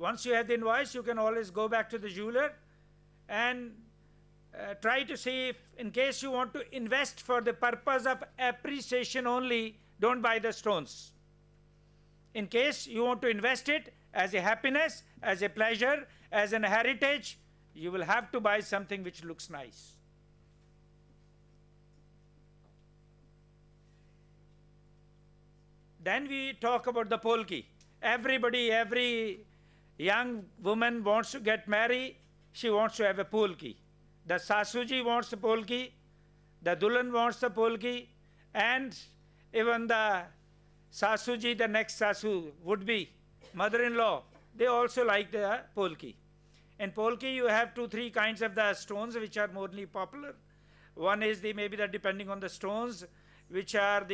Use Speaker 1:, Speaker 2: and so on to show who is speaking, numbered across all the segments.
Speaker 1: once you have the invoice, you can always go back to the jeweler and try to see if, in case you want to invest for the purpose of appreciation only, don't buy the stones. In case you want to invest it as a happiness, as a pleasure, as an heritage, you will have to buy something which looks nice. Then we talk about the polki. Every young woman wants to get married, she wants to have a polki. The Sasuji wants the polki, the Dulan wants the polki, and even the Sasuji, the next Sasu, would be mother-in-law, they also like the polki. In polki, you have 2-3 kinds of the stones which are mostly popular. One is depending on the stones, which are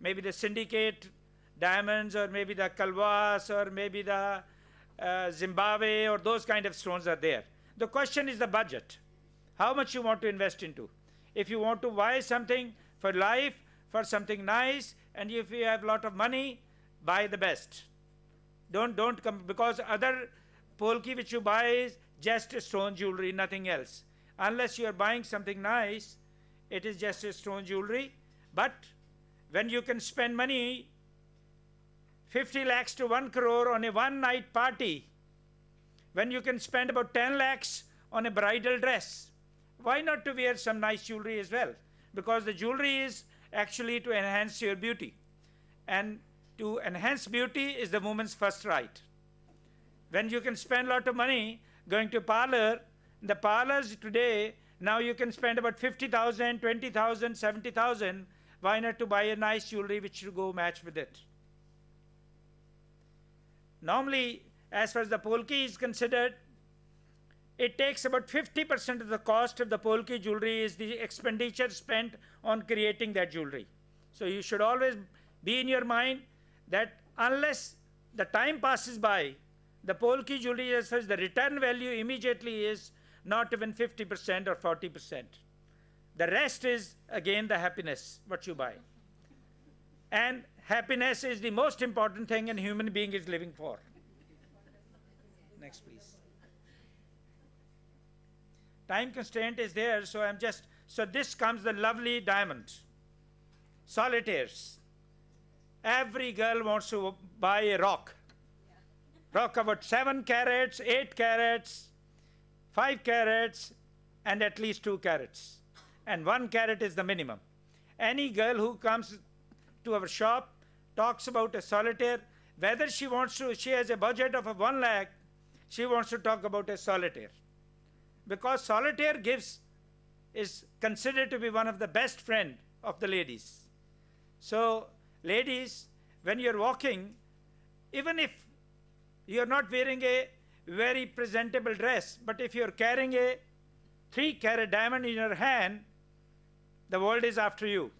Speaker 1: maybe the syndicate diamonds, or maybe the kalwas, or maybe the Zimbabwe, or those kind of stones are there. The question is the budget. How much you want to invest into? If you want to buy something for life, for something nice, and if you have a lot of money, buy the best. Don't come, because other polki which you buy is just a stone jewelry, nothing else. Unless you are buying something nice, it is just a stone jewelry. But when you can spend money, 50 lakhs to 1 crore on a one-night party, when you can spend about 10 lakhs on a bridal dress, why not to wear some nice jewelry as well? Because the jewelry is actually to enhance your beauty. And to enhance beauty is the woman's first right. When you can spend a lot of money going to parlor, the parlors today, now you can spend about 50,000, 20,000, 70,000. Why not to buy a nice jewelry which will go match with it? Normally, as far as the polki is considered, it takes about 50% of the cost of the polki jewelry is the expenditure spent on creating that jewelry. So you should always be in your mind that unless the time passes by, the polki jewelry, as far as the return value immediately, is not even 50% or 40%. The rest is again the happiness, what you buy. And happiness is the most important thing a human being is living for. Next, please. Time constraint is there, so so this comes the lovely diamond. Solitaires. Every girl wants to buy a rock. Rock about 7 carats, 8 carats, 5 carats, and at least 2 carats. And 1 carat is the minimum. Any girl who comes to our shop talks about a solitaire, whether she has a budget of 1 lakh, she wants to talk about a solitaire. Because solitaire is considered to be one of the best friend of the ladies. So, ladies, when you're walking, even if you're not wearing a very presentable dress, but if you're carrying a 3-carat diamond in your hand, the world is after you.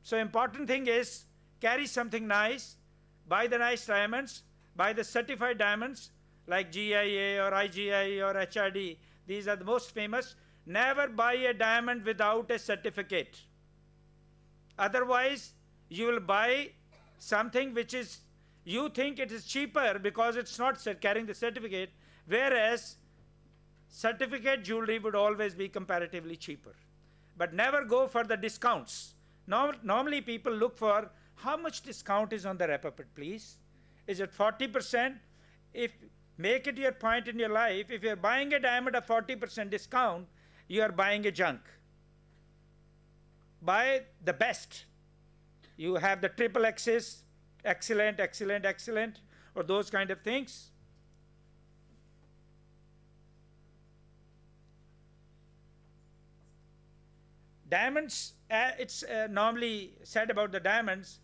Speaker 1: So important thing is, carry something nice, buy the nice diamonds, buy the certified diamonds, like GIA or IGI or HRD. These are the most famous. Never buy a diamond without a certificate. Otherwise, you will buy something which is, you think it is cheaper because it's not carrying the certificate, whereas certificate jewelry would always be comparatively cheaper. But never go for the discounts. Normally people look for how much discount is on the repopit, please. Is it 40%? Make it your point in your life, if you're buying a diamond at 40% discount, you are buying a junk. Buy the best. You have the triple X's, excellent, excellent, excellent, or those kind of things. Diamonds, it's normally said about the diamonds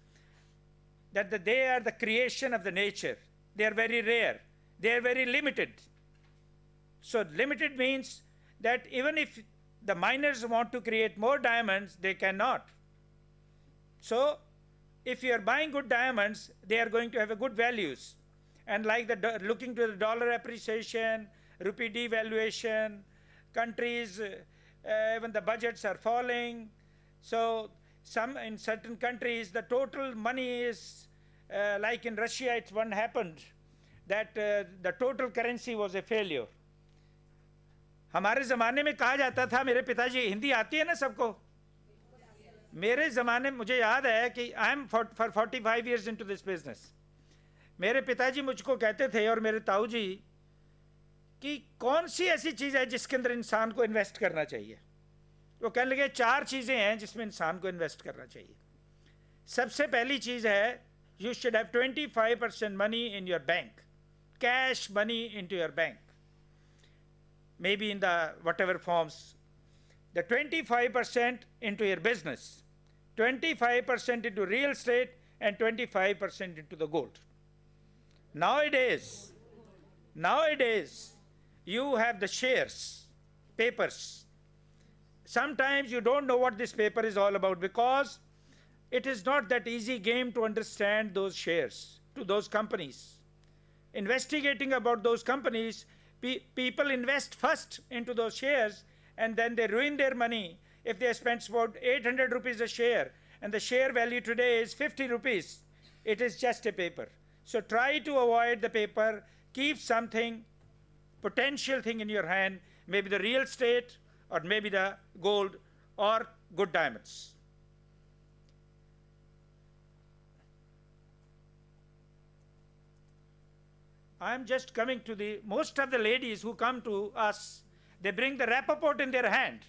Speaker 1: that they are the creation of the nature. They are very rare. They are very limited. So limited means that even if the miners want to create more diamonds, they cannot. So if you are buying good diamonds, they are going to have a good values. And like looking to the dollar appreciation, rupee devaluation, countries, even the budgets are falling. So in certain countries, the total money is, like in Russia, one happened. that the total currency was a failure. हमारे ज़माने में कहा जाता था, मेरे पिताजी, हिंदी आती है ना सबको? मेरे ज़माने में मुझे याद है कि I am for 45 years into this business. मेरे पिताजी मुझको कहते थे और मेरे ताऊ जी कि कौन सी ऐसी चीज़ है जिसके अंदर इंसान को इन्वेस्ट करना चाहिए. वो कहने लगे 4 चीज़ें हैं जिसमें इंसान को इन्वेस्ट करना चाहिए. सबसे पहली चीज़ है, you should have 25% money in your bank, cash money into your bank, maybe in the whatever forms. The 25% into your business, 25% into real estate, and 25% into the gold. Nowadays, you have the shares, papers. Sometimes you don't know what this paper is all about, because it is not that easy game to understand those shares, to those companies. Investigating about those companies, people invest first into those shares and then they ruin their money. If they spend about 800 rupees a share and the share value today is 50 rupees, it is just a paper. So try to avoid the paper, keep something, potential thing in your hand, maybe the real estate or maybe the gold or good diamonds. I'm just coming to the, most of the ladies who come to us, they bring the rapport in their hand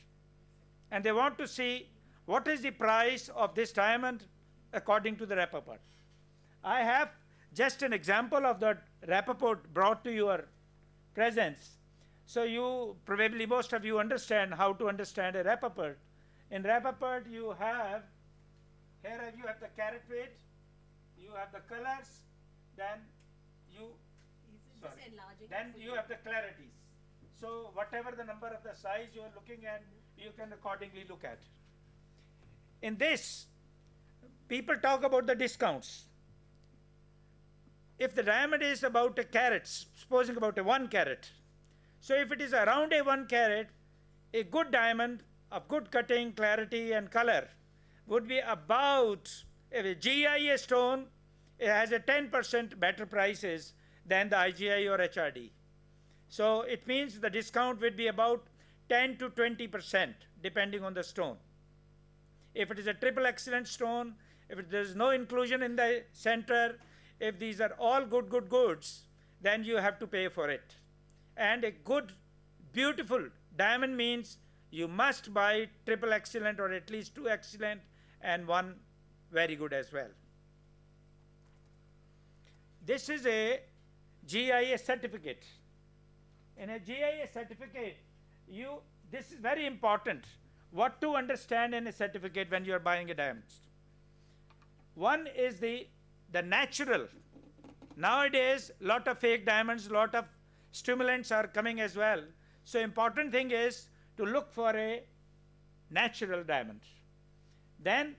Speaker 1: and they want to see what is the price of this diamond according to the rapport. I have just an example of that rapport brought to your presence. So you, probably most of you understand how to understand a rapport. In rapport you have, here you have the carat weight, you have the colors, then you have the clarities. So whatever the number of the size you are looking at, you can accordingly look at. In this, people talk about the discounts. If the diamond is about a carat, supposing about a 1 carat, so if it is around a 1 carat, a good diamond of good cutting, clarity and color would be about, if a GIA stone, it has a 10% better prices than the IGI or HRD. So it means the discount would be about 10 to 20% depending on the stone. If it is a triple excellent stone, if there is no inclusion in the center, if these are all good goods, then you have to pay for it. And a good, beautiful diamond means you must buy triple excellent or at least 2 excellent and 1 very good as well. This is a GIA certificate. In a GIA certificate, this is very important, what to understand in a certificate when you are buying a diamond. One is the natural. Nowadays, lot of fake diamonds, lot of stimulants are coming as well. So important thing is to look for a natural diamond. Then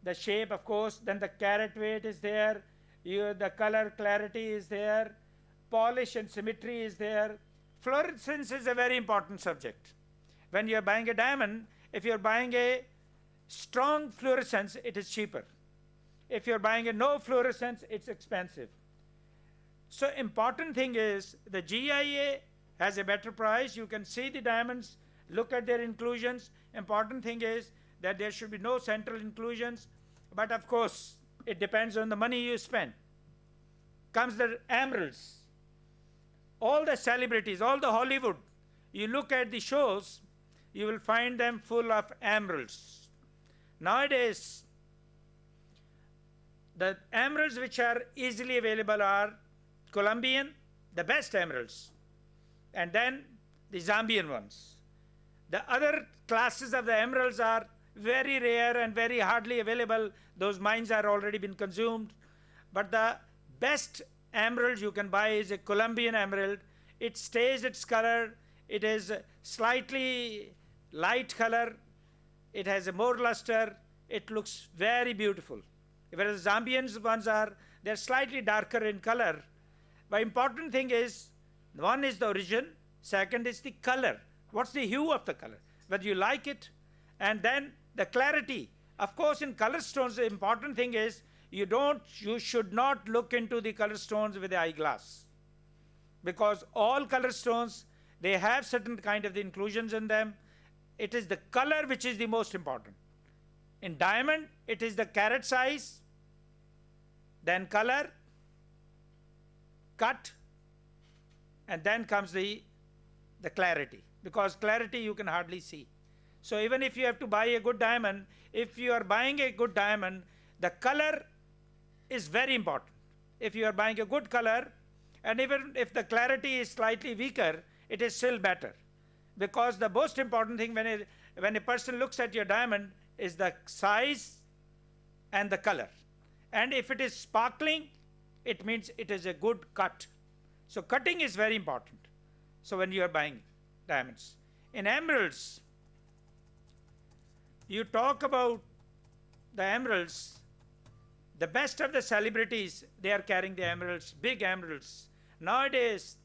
Speaker 1: the shape, of course, then the carat weight is there, the color clarity is there, polish and symmetry is there. Fluorescence is a very important subject. When you are buying a diamond, if you are buying a strong fluorescence, it is cheaper. If you are buying a no fluorescence, it's expensive. So important thing is the GIA has a better price. You can see the diamonds, look at their inclusions. Important thing is that there should be no central inclusions, but of course it depends on the money you spend. Comes the emeralds. All the celebrities, all the Hollywood, you look at the shows, you will find them full of emeralds. Nowadays, the emeralds which are easily available are Colombian, the best emeralds, and then the Zambian ones. The other classes of the emeralds are very rare and very hardly available. Those mines are already been consumed. But the best emerald you can buy is a Colombian emerald. It stays its color. It is slightly light color. It has a more luster. It looks very beautiful. Whereas Zambian ones they're slightly darker in color. But important thing is, one is the origin, second is the color. What's the hue of the color? Whether you like it, and then the clarity. Of course, in color stones, the important thing is you should not look into the color stones with the eyeglass, because all color stones, they have certain kind of the inclusions in them. It is the color which is the most important. In diamond, it is the carat size, then color, cut, and then comes the clarity, because clarity you can hardly see. So even if you have to buy a good diamond, if you are buying a good diamond, the color is very important. If you are buying a good color, and even if the clarity is slightly weaker, it is still better. Because the most important thing when a person looks at your diamond is the size and the color. And if it is sparkling, it means it is a good cut. So cutting is very important. So when you are buying diamonds. In emeralds, you talk about the emeralds. The best of the celebrities, they are carrying the emeralds, big emeralds. Nowadays,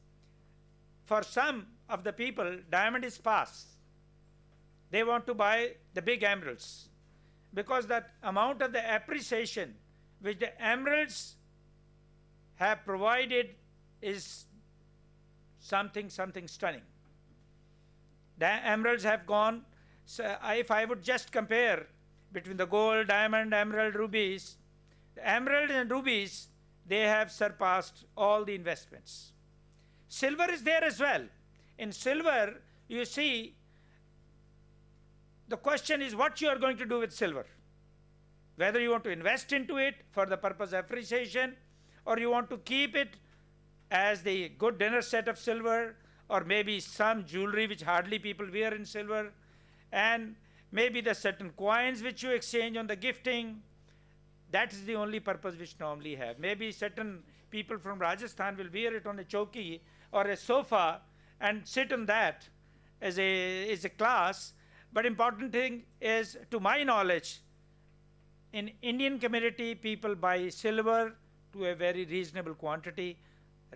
Speaker 1: for some of the people, diamond is pass. They want to buy the big emeralds, because that amount of the appreciation which the emeralds have provided is something stunning. The emeralds have gone, so if I would just compare between the gold, diamond, emerald, rubies, the emerald and rubies, they have surpassed all the investments. Silver is there as well. In silver, you see, the question is what you are going to do with silver. Whether you want to invest into it for the purpose of appreciation, or you want to keep it as the good dinner set of silver, or maybe some jewelry which hardly people wear in silver, and maybe the certain coins which you exchange on the gifting. That is the only purpose which normally have. Maybe certain people from Rajasthan will wear it on a chowki or a sofa and sit on that as a class. But important thing is, to my knowledge, in Indian community, people buy silver to a very reasonable quantity.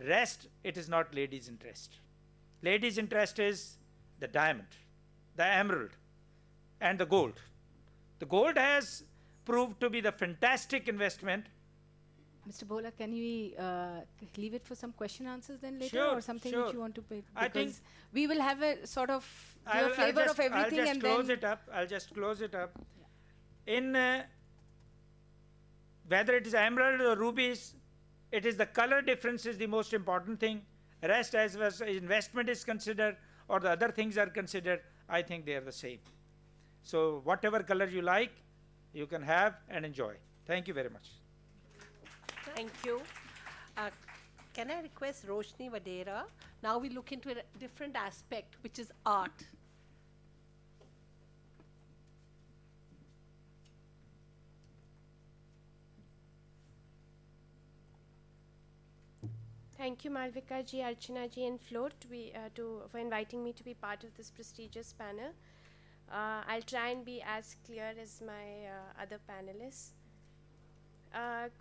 Speaker 1: Rest, it is not ladies' interest. Ladies' interest is the diamond, the emerald, and the gold. The gold has proved to be the fantastic investment.
Speaker 2: Mr. Bhola, can we leave it for some question answers then later,
Speaker 1: Sure,
Speaker 2: or something
Speaker 1: sure.
Speaker 2: which you want to pay?
Speaker 1: I think
Speaker 2: because we will have a sort of
Speaker 1: I'll
Speaker 2: flavor
Speaker 1: just,
Speaker 2: of everything,
Speaker 1: I'll just
Speaker 2: and
Speaker 1: close
Speaker 2: then
Speaker 1: it up. I'll just close it up. In whether it is emerald or rubies, it is the color difference is the most important thing. Rest, as well as investment is considered or the other things are considered, I think they are the same. So whatever color you like, you can have and enjoy. Thank you very much.
Speaker 3: Thank you. Can I request Roshini Vadehra? Now we look into a different aspect, which is art.
Speaker 4: Thank you, Malvika ji, Archana ji, and Flo for inviting me to be part of this prestigious panel. I'll try and be as clear as my other panelists.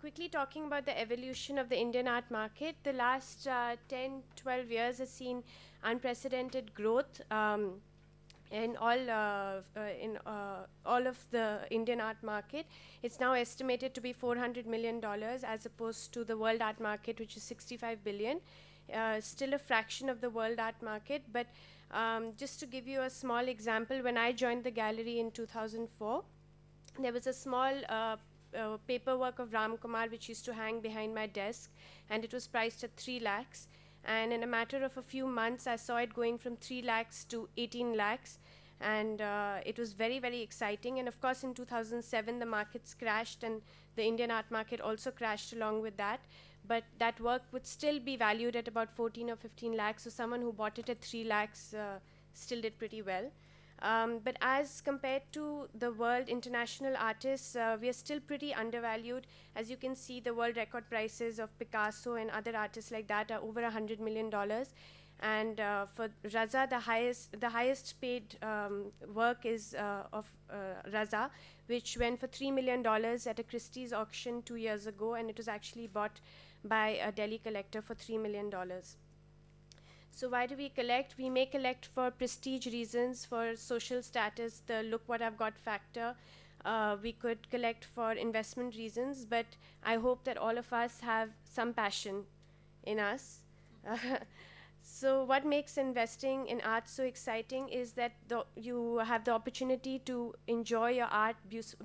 Speaker 4: Quickly talking about the evolution of the Indian art market, the last 10-12 years has seen unprecedented growth in all of the Indian art market. It's now estimated to be $400 million as opposed to the world art market, which is $65 billion. Still a fraction of the world art market, but just to give you a small example, when I joined the gallery in 2004, there was a small paperwork of Ram Kumar which used to hang behind my desk, and it was priced at 3 lakhs. And in a matter of a few months, I saw it going from 3 lakhs to 18 lakhs. And it was very, very exciting. And of course, in 2007, the markets crashed, and the Indian art market also crashed along with that. But that work would still be valued at about 14 or 15 lakhs. So someone who bought it at 3 lakhs still did pretty well. But as compared to the world international artists, we are still pretty undervalued. As you can see, the world record prices of Picasso and other artists like that are over $100 million. And for Raza, the highest paid work is of Raza, which went for $3 million at a Christie's auction 2 years ago, and it was actually bought by a Delhi collector for $3 million. So why do we collect? We may collect for prestige reasons, for social status, the look what I've got factor. we could collect for investment reasons, but I hope that all of us have some passion in us. So what makes investing in art so exciting is that you have the opportunity to enjoy your art,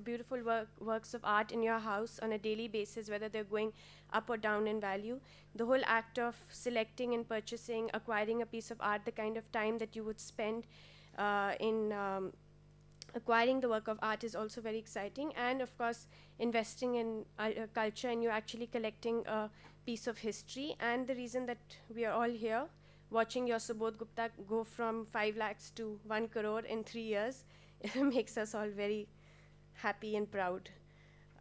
Speaker 4: beautiful works of art in your house on a daily basis, whether they're going up or down in value. The whole act of selecting and purchasing, acquiring a piece of art, the kind of time that you would spend in acquiring the work of art is also very exciting. And of course, investing in culture, and you're actually collecting a piece of history. And the reason that we are all here watching your Subodh Gupta go from 5 lakhs to 1 crore in 3 years makes us all very happy and proud.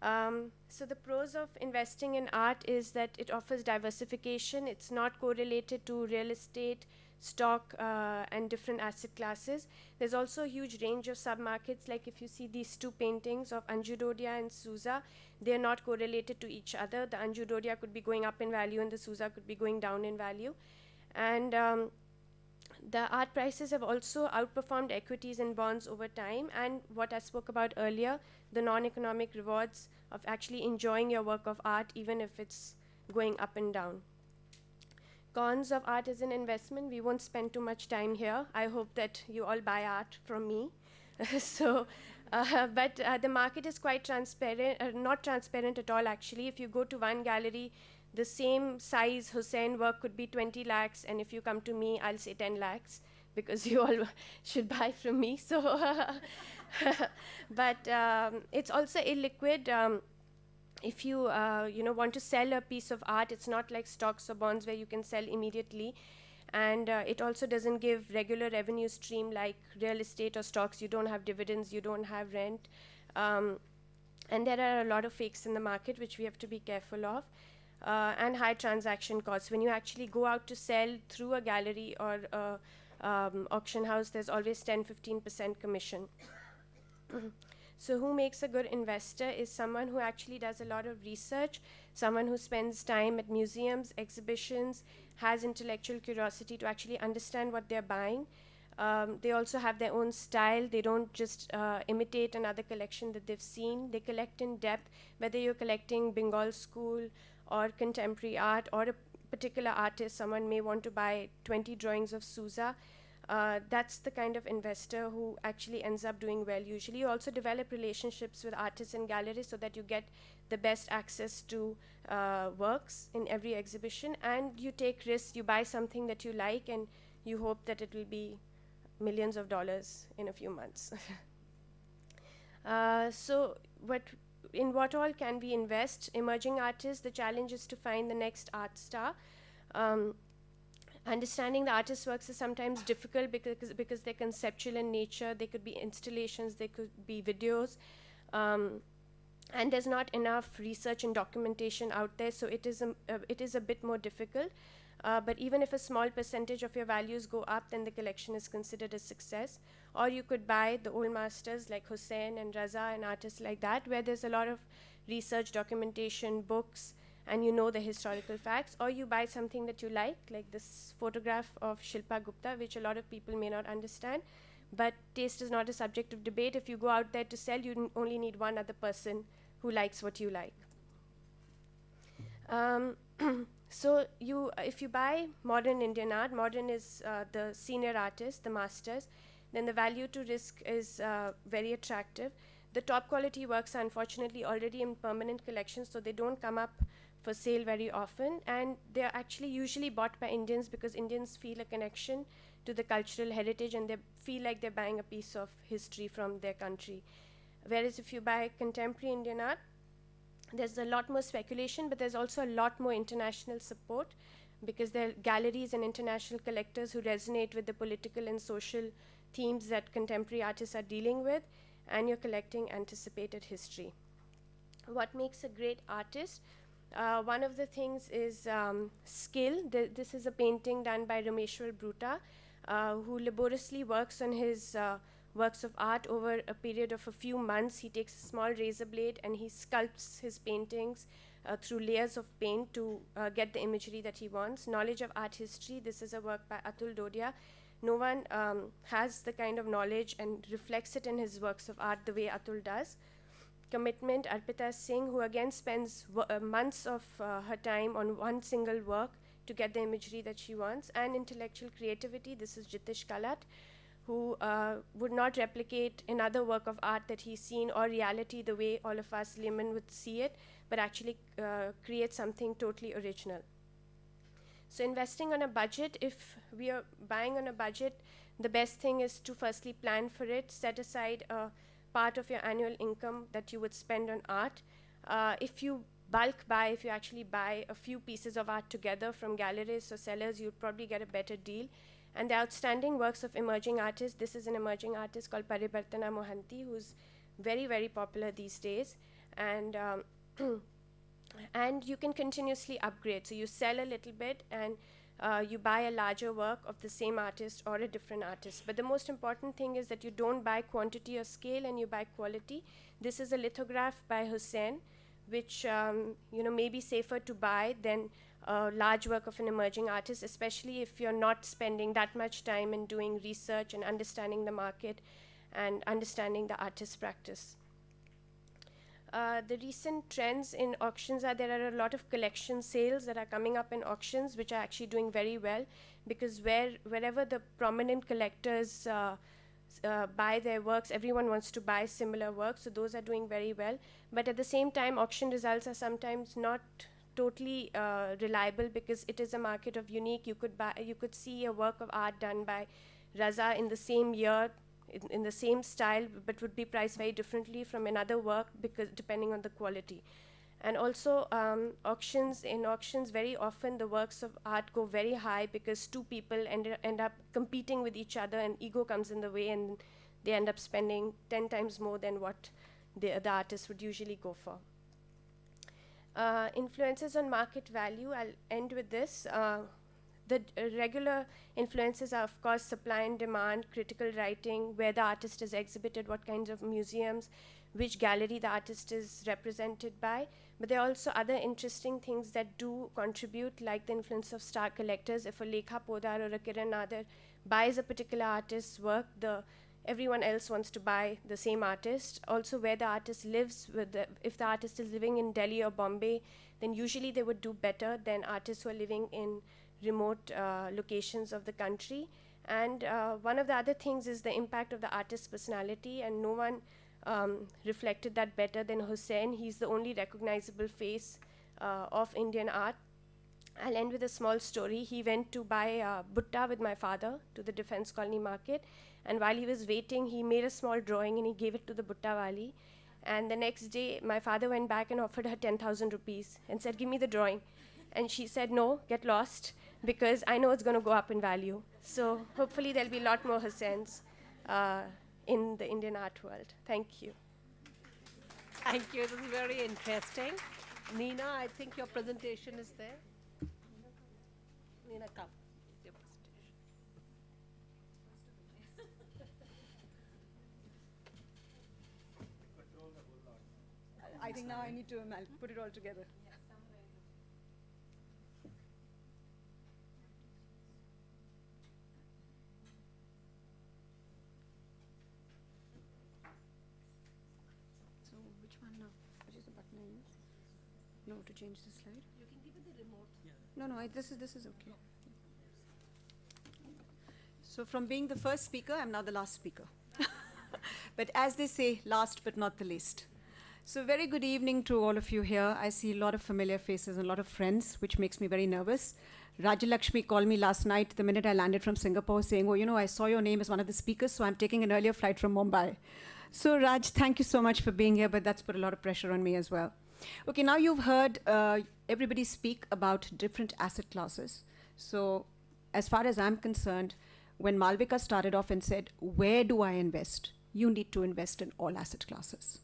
Speaker 4: So the pros of investing in art is that it offers diversification. It's not correlated to real estate, stock, and different asset classes. There's also a huge range of sub-markets. Like if you see these two paintings of Anju Dodia and Souza, they're not correlated to each other. The Anju Dodia could be going up in value and the Souza could be going down in value. And the art prices have also outperformed equities and bonds over time. And what I spoke about earlier, the non-economic rewards of actually enjoying your work of art, even if it's going up and down. Cons of art as an investment, we won't spend too much time here. I hope that you all buy art from me. But the market is quite transparent, not transparent at all actually. If you go to one gallery, the same size Hussain work could be 20 lakhs, and if you come to me, I'll say 10 lakhs, because you all should buy from me. So, but it's also illiquid. If you want to sell a piece of art, it's not like stocks or bonds where you can sell immediately. And it also doesn't give regular revenue stream like real estate or stocks. You don't have dividends, you don't have rent. And there are a lot of fakes in the market, which we have to be careful of. And high transaction costs. When you actually go out to sell through a gallery or auction house, there's always 10-15% commission. So who makes a good investor is someone who actually does a lot of research, someone who spends time at museums, exhibitions, has intellectual curiosity to actually understand what they're buying. They also have their own style. They don't just imitate another collection that they've seen. They collect in depth, whether you're collecting Bengal school or contemporary art or a particular artist. Someone may want to buy 20 drawings of Souza. That's the kind of investor who actually ends up doing well usually. You also develop relationships with artists and galleries so that you get the best access to works in every exhibition, and you take risks. You buy something that you like and you hope that it will be millions of dollars in a few months. So in what all can we invest? Emerging artists, the challenge is to find the next art star. Understanding the artist's works is sometimes difficult because they're conceptual in nature. They could be installations, they could be videos. And there's not enough research and documentation out there, so it is a bit more difficult. But even if a small percentage of your values go up, then the collection is considered a success. Or you could buy the old masters like Hussain and Raza and artists like that, where there's a lot of research, documentation, books, and you know the historical facts. Or you buy something that you like this photograph of Shilpa Gupta, which a lot of people may not understand. But taste is not a subject of debate. If you go out there to sell, you only need one other person who likes what you like. So if you buy modern Indian art, modern is the senior artists, the masters, then the value to risk is very attractive. The top quality works are unfortunately already in permanent collections, so they don't come up for sale very often, and they're actually usually bought by Indians because Indians feel a connection to the cultural heritage and they feel like they're buying a piece of history from their country. Whereas if you buy contemporary Indian art, there's a lot more speculation, but there's also a lot more international support because there are galleries and international collectors who resonate with the political and social themes that contemporary artists are dealing with, and you're collecting anticipated history. What makes a great artist? One of the things is skill. This is a painting done by Rameshwar Bruta, who laboriously works on his works of art over a period of a few months. He takes a small razor blade and he sculpts his paintings through layers of paint to get the imagery that he wants. Knowledge of art history. This is a work by Atul Dodia. No one has the kind of knowledge and reflects it in his works of art the way Atul does. commitment, Arpita Singh, who again spends months of her time on one single work to get the imagery that she wants, and intellectual creativity. This is Jitish Kalat, who would not replicate another work of art that he's seen or reality the way all of us laymen would see it, but actually create something totally original. So investing on a budget, if we are buying on a budget, the best thing is to firstly plan for it, set aside a part of your annual income that you would spend on art. If you bulk buy, if you actually buy a few pieces of art together from galleries or sellers, you'd probably get a better deal. And the outstanding works of emerging artists, this is an emerging artist called Paribartana Mohanty, who's very, very popular these days. And and you can continuously upgrade. So you sell a little bit and you buy a larger work of the same artist or a different artist. But the most important thing is that you don't buy quantity or scale, and you buy quality. This is a lithograph by Hussain, which may be safer to buy than a large work of an emerging artist, especially if you're not spending that much time in doing research and understanding the market and understanding the artist's practice. The recent trends in auctions are there are a lot of collection sales that are coming up in auctions, which are actually doing very well, because wherever the prominent collectors buy their works, everyone wants to buy similar works, so those are doing very well. But at the same time, auction results are sometimes not totally reliable, because it is a market of unique. You could see a work of art done by Raza in the same year, in the same style, but would be priced very differently from another work, because depending on the quality. And also auctions very often the works of art go very high, because two people end up competing with each other, and ego comes in the way, and they end up spending 10 times more than what the artist would usually go for. Influences on market value, I'll end with this. The regular influences are, of course, supply and demand, critical writing, where the artist is exhibited, what kinds of museums, which gallery the artist is represented by. But there are also other interesting things that do contribute, like the influence of star collectors. If a Lekha Podar or a Kiran Nadar buys a particular artist's work, everyone else wants to buy the same artist. Also, where the artist lives, if the artist is living in Delhi or Bombay, then usually they would do better than artists who are living in remote locations of the country. And one of the other things is the impact of the artist's personality, and no one reflected that better than Hussain. He's the only recognizable face of Indian art. I'll end with a small story. He went to buy butta with my father to the Defense Colony market, and while he was waiting, he made a small drawing and he gave it to the butta wali. And the next day, my father went back and offered her 10,000 rupees and said, "Give me the drawing." And she said, "No, get lost, because I know it's going to go up in value." So hopefully there'll be a lot more Hussains in the Indian art world. Thank you.
Speaker 3: Thank you. This is very interesting. Neena, I think your presentation is there. Neena, come. Your presentation.
Speaker 5: I think now I need to put it all together. So which one now? Which is the button I use? No, to change the slide?
Speaker 3: You can give it the remote.
Speaker 5: No, this is okay. So from being the first speaker, I'm now the last speaker. But as they say, last but not the least. So very good evening to all of you here. I see a lot of familiar faces and a lot of friends, which makes me very nervous. Rajalakshmi called me last night the minute I landed from Singapore saying, "Oh, I saw your name as one of the speakers, so I'm taking an earlier flight from Mumbai." So Raj, thank you so much for being here, but that's put a lot of pressure on me as well. Okay, now you've heard everybody speak about different asset classes. So as far as I'm concerned, when Malvika started off and said, "Where do I invest?" You need to invest in all asset classes.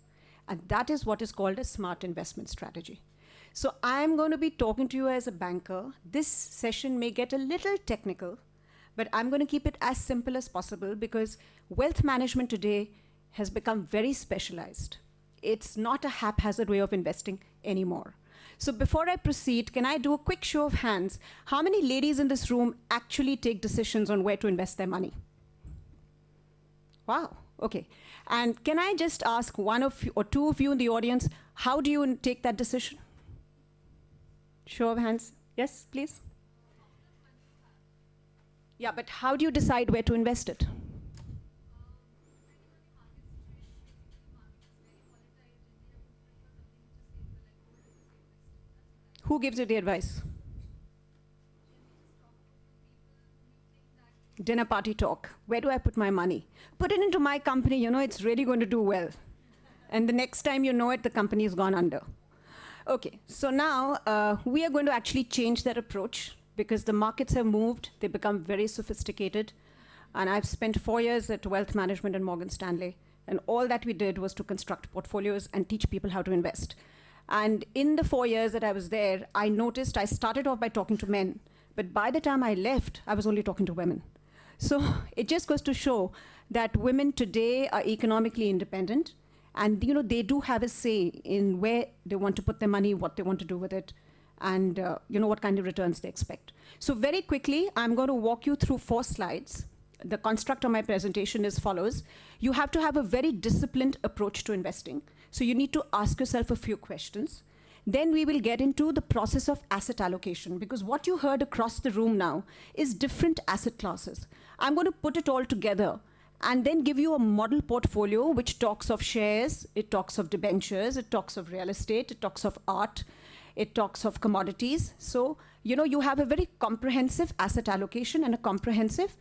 Speaker 5: And that is what is called a smart investment strategy. So I'm going to be talking to you as a banker. This session may get a little technical, but I'm going to keep it as simple as possible, because wealth management today has become very specialized. It's not a haphazard way of investing anymore. So before I proceed, can I do a quick show of hands? How many ladies in this room actually take decisions on where to invest their money? Wow, okay. And can I just ask one of you, or two of you in the audience, how do you take that decision? Show of hands. Yes, please. Yeah, but how do you decide where to invest it? Who gives you the advice? Dinner party talk. Where do I put my money? Put it into my company, you know, it's really going to do well. And the next time you know it, the company has gone under. Okay, so now we are going to actually change that approach because the markets have moved, they become very sophisticated. And I've spent 4 years at Wealth Management and Morgan Stanley. And all that we did was to construct portfolios and teach people how to invest. And in the 4 years that I was there, I noticed I started off by talking to men. But by the time I left, I was only talking to women. So it just goes to show that women today are economically independent. And you know, they do have a say in where they want to put their money, what they want to do with it, and you know, what kind of returns they expect. So very quickly, I'm going to walk you through 4 slides. The construct of my presentation is follows. You have to have a very disciplined approach to investing. So you need to ask yourself a few questions. Then we will get into the process of asset allocation, because what you heard across the room now is different asset classes. I'm going to put it all together and then give you a model portfolio which talks of shares, it talks of debentures, it talks of real estate, it talks of art, it talks of commodities. So, you know, you have a very comprehensive asset allocation and a comprehensive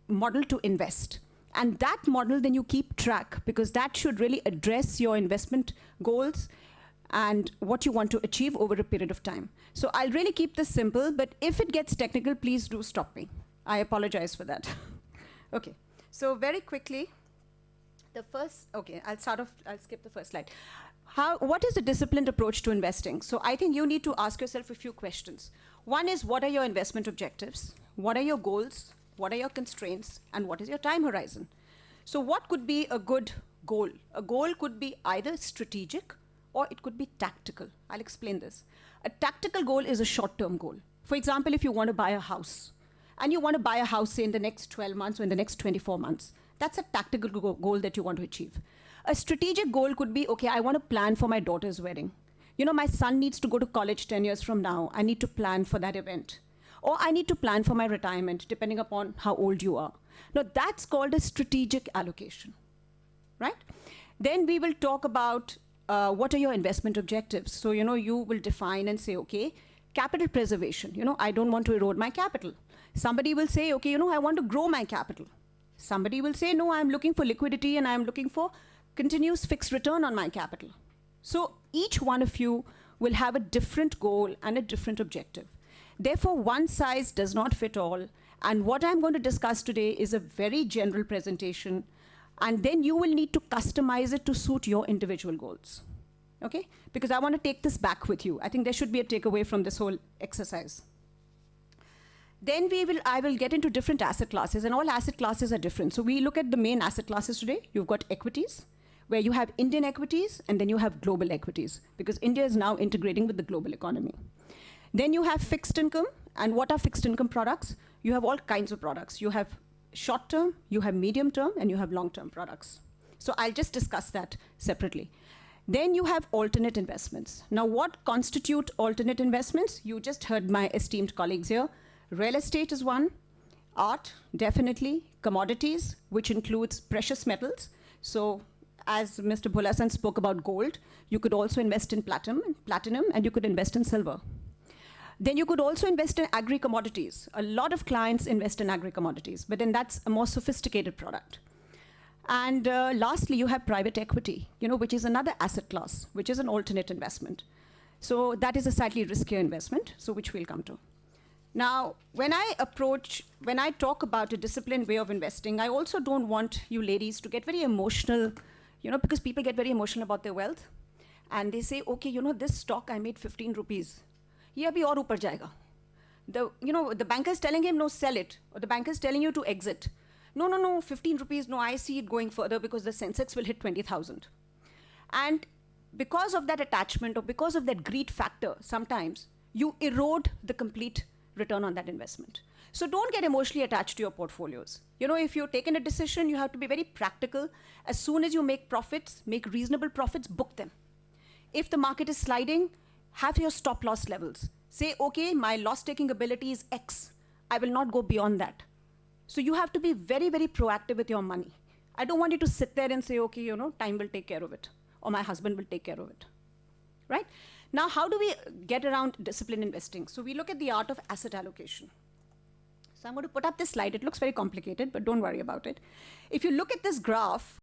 Speaker 5: model to invest. And that model then you keep track, because that should really address your investment goals and what you want to achieve over a period of time. So I'll really keep this simple, but if it gets technical, please do stop me. I apologize for that. Okay, so very quickly, I'll skip the first slide. What is a disciplined approach to investing? So I think you need to ask yourself a few questions. One is, what are your investment objectives? What are your goals? What are your constraints? And what is your time horizon? So what could be a good goal? A goal could be either strategic or it could be tactical. I'll explain this. A tactical goal is a short-term goal. For example, if you want to buy a house, and you want to buy a house, say, in the next 12 months or in the next 24 months, that's a tactical goal that you want to achieve. A strategic goal could be, okay, I want to plan for my daughter's wedding. You know, my son needs to go to college 10 years from now. I need to plan for that event. Or I need to plan for my retirement, depending upon how old you are. Now, that's called a strategic allocation, right? Then we will talk about what are your investment objectives. So, you know, you will define and say, okay, capital preservation. You know, I don't want to erode my capital. Somebody will say, okay, you know, I want to grow my capital. Somebody will say, no, I'm looking for liquidity and I'm looking for continuous fixed return on my capital. So each one of you will have a different goal and a different objective. Therefore, one size does not fit all. And what I'm going to discuss today is a very general presentation. And then you will need to customize it to suit your individual goals. Okay? Because I want to take this back with you. I think there should be a takeaway from this whole exercise. Then I will get into different asset classes, and all asset classes are different. So we look at the main asset classes today. You've got equities, where you have Indian equities, and then you have global equities, because India is now integrating with the global economy. Then you have fixed income, and what are fixed income products? You have all kinds of products. You have short term, you have medium term, and you have long term products. So I'll just discuss that separately. Then you have alternate investments. Now, what constitute alternate investments? You just heard my esteemed colleagues here. Real estate is one, art, definitely, commodities, which includes precious metals. So as Mr. Bholasons spoke about gold, you could also invest in platinum, and you could invest in silver. Then you could also invest in agri-commodities. A lot of clients invest in agri-commodities, but then that's a more sophisticated product. And lastly, you have private equity, you know, which is another asset class, which is an alternate investment. So that is a slightly riskier investment, so which we'll come to. Now, when I talk about a disciplined way of investing, I also don't want you ladies to get very emotional, you know, because people get very emotional about their wealth. And they say, okay, you know, this stock I made 15 rupees. Ye abhi aur upar jayega. The banker is telling him, no, sell it. Or the banker is telling you to exit. No, 15 rupees, no, I see it going further because the Sensex will hit 20,000. And because of that attachment or because of that greed factor, sometimes you erode the complete return on that investment. So don't get emotionally attached to your portfolios. You know, if you're taking a decision, you have to be very practical. As soon as you make profits, make reasonable profits, book them. If the market is sliding, have your stop loss levels. Say, okay, my loss-taking ability is X. I will not go beyond that. So you have to be very, very proactive with your money. I don't want you to sit there and say, okay, you know, time will take care of it, or my husband will take care of it, right? Now, how do we get around disciplined investing? So we look at the art of asset allocation. So I'm going to put up this slide. It looks very complicated, but don't worry about it. If you look at this graph,